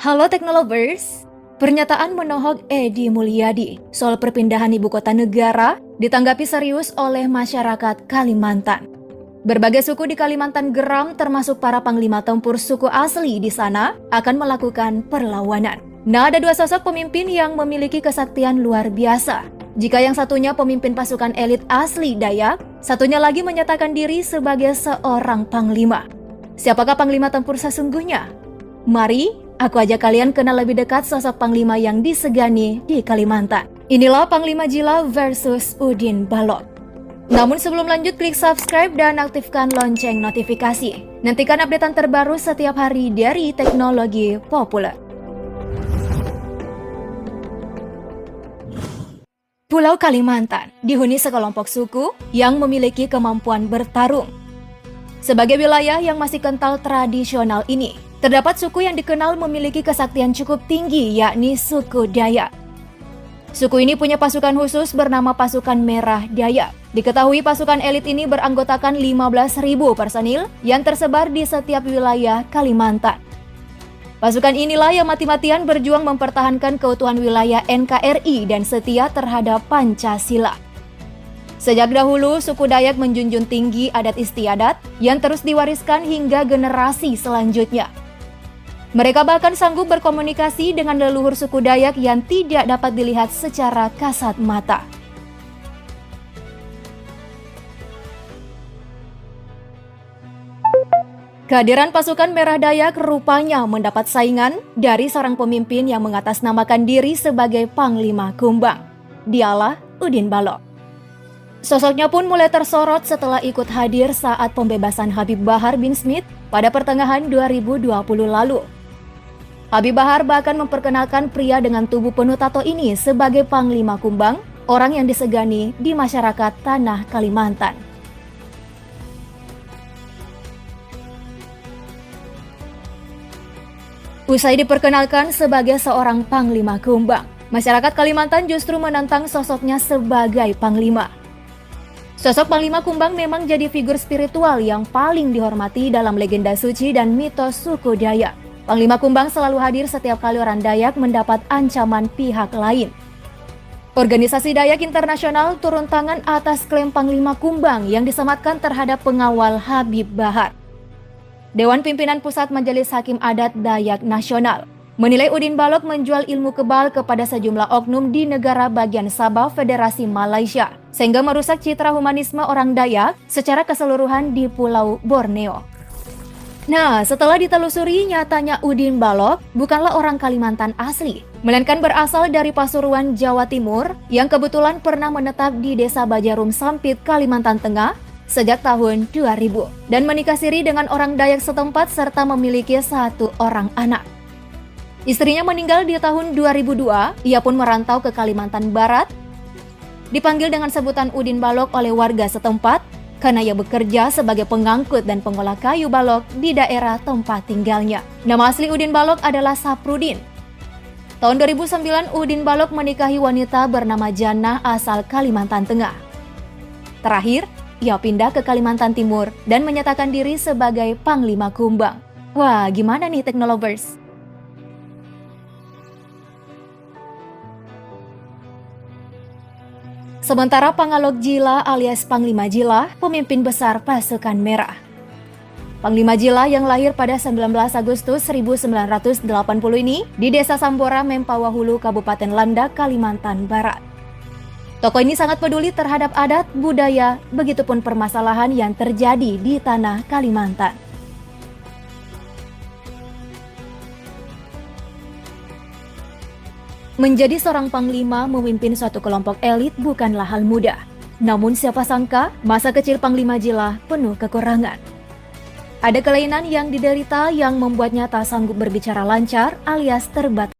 Halo Teknolovers, pernyataan menohok Edi Mulyadi soal perpindahan ibu kota negara ditanggapi serius oleh masyarakat Kalimantan. Berbagai suku di Kalimantan geram termasuk para panglima tempur suku asli di sana akan melakukan perlawanan. Nah, ada dua sosok pemimpin yang memiliki kesaktian luar biasa. Jika yang satunya pemimpin pasukan elit asli Dayak, satunya lagi menyatakan diri sebagai seorang panglima. Siapakah panglima tempur sesungguhnya? Mari aku ajak kalian kenal lebih dekat sosok panglima yang disegani di Kalimantan. Inilah Panglima Jila versus Udin Balog. Namun sebelum lanjut, klik subscribe dan aktifkan lonceng notifikasi. Nantikan updatean terbaru setiap hari dari teknologi populer. Pulau Kalimantan dihuni sekelompok suku yang memiliki kemampuan bertarung. Sebagai wilayah yang masih kental tradisional ini, terdapat suku yang dikenal memiliki kesaktian cukup tinggi, yakni suku Dayak. Suku ini punya pasukan khusus bernama Pasukan Merah Dayak. Diketahui pasukan elit ini beranggotakan 15.000 personil yang tersebar di setiap wilayah Kalimantan. Pasukan inilah yang mati-matian berjuang mempertahankan keutuhan wilayah NKRI dan setia terhadap Pancasila. Sejak dahulu, suku Dayak menjunjung tinggi adat istiadat yang terus diwariskan hingga generasi selanjutnya. Mereka bahkan sanggup berkomunikasi dengan leluhur suku Dayak yang tidak dapat dilihat secara kasat mata. Kehadiran pasukan Merah Dayak rupanya mendapat saingan dari seorang pemimpin yang mengatasnamakan diri sebagai Panglima Kumbang. Dialah Udin Balog. Sosoknya pun mulai tersorot setelah ikut hadir saat pembebasan Habib Bahar bin Smith pada pertengahan 2020 lalu. Habib Bahar bahkan memperkenalkan pria dengan tubuh penuh tato ini sebagai Panglima Kumbang, orang yang disegani di masyarakat tanah Kalimantan. Usai diperkenalkan sebagai seorang Panglima Kumbang, masyarakat Kalimantan justru menentang sosoknya sebagai Panglima. Sosok Panglima Kumbang memang jadi figur spiritual yang paling dihormati dalam legenda suci dan mitos suku Dayak. Panglima Kumbang selalu hadir setiap kali orang Dayak mendapat ancaman pihak lain. Organisasi Dayak Internasional turun tangan atas klaim Panglima Kumbang yang disematkan terhadap pengawal Habib Bahar. Dewan Pimpinan Pusat Majelis Hakim Adat Dayak Nasional menilai Udin Balog menjual ilmu kebal kepada sejumlah oknum di negara bagian Sabah Federasi Malaysia, sehingga merusak citra humanisme orang Dayak secara keseluruhan di Pulau Borneo. Nah, setelah ditelusuri, nyatanya Udin Balog bukanlah orang Kalimantan asli, melainkan berasal dari Pasuruan, Jawa Timur, yang kebetulan pernah menetap di Desa Bajarum Sampit, Kalimantan Tengah sejak tahun 2000, dan menikah siri dengan orang Dayak setempat serta memiliki satu orang anak. Istrinya meninggal di tahun 2002, ia pun merantau ke Kalimantan Barat. Dipanggil dengan sebutan Udin Balog oleh warga setempat karena ia bekerja sebagai pengangkut dan pengolah kayu balok di daerah tempat tinggalnya. Nama asli Udin Balog adalah Saprudin. Tahun 2009, Udin Balog menikahi wanita bernama Jannah asal Kalimantan Tengah. Terakhir, ia pindah ke Kalimantan Timur dan menyatakan diri sebagai Panglima Kumbang. Wah, gimana nih Teknolovers? Sementara Pangalog Jila alias Panglima Jila, pemimpin besar pasukan merah. Panglima Jila yang lahir pada 19 Agustus 1980 ini di Desa Sambora, Mempawah Hulu, Kabupaten Landak, Kalimantan Barat. Tokoh ini sangat peduli terhadap adat, budaya, begitupun permasalahan yang terjadi di tanah Kalimantan. Menjadi seorang panglima memimpin suatu kelompok elit bukanlah hal mudah. Namun siapa sangka masa kecil Panglima Jila penuh kekurangan. Ada kelainan yang diderita yang membuatnya tak sanggup berbicara lancar alias terbatas.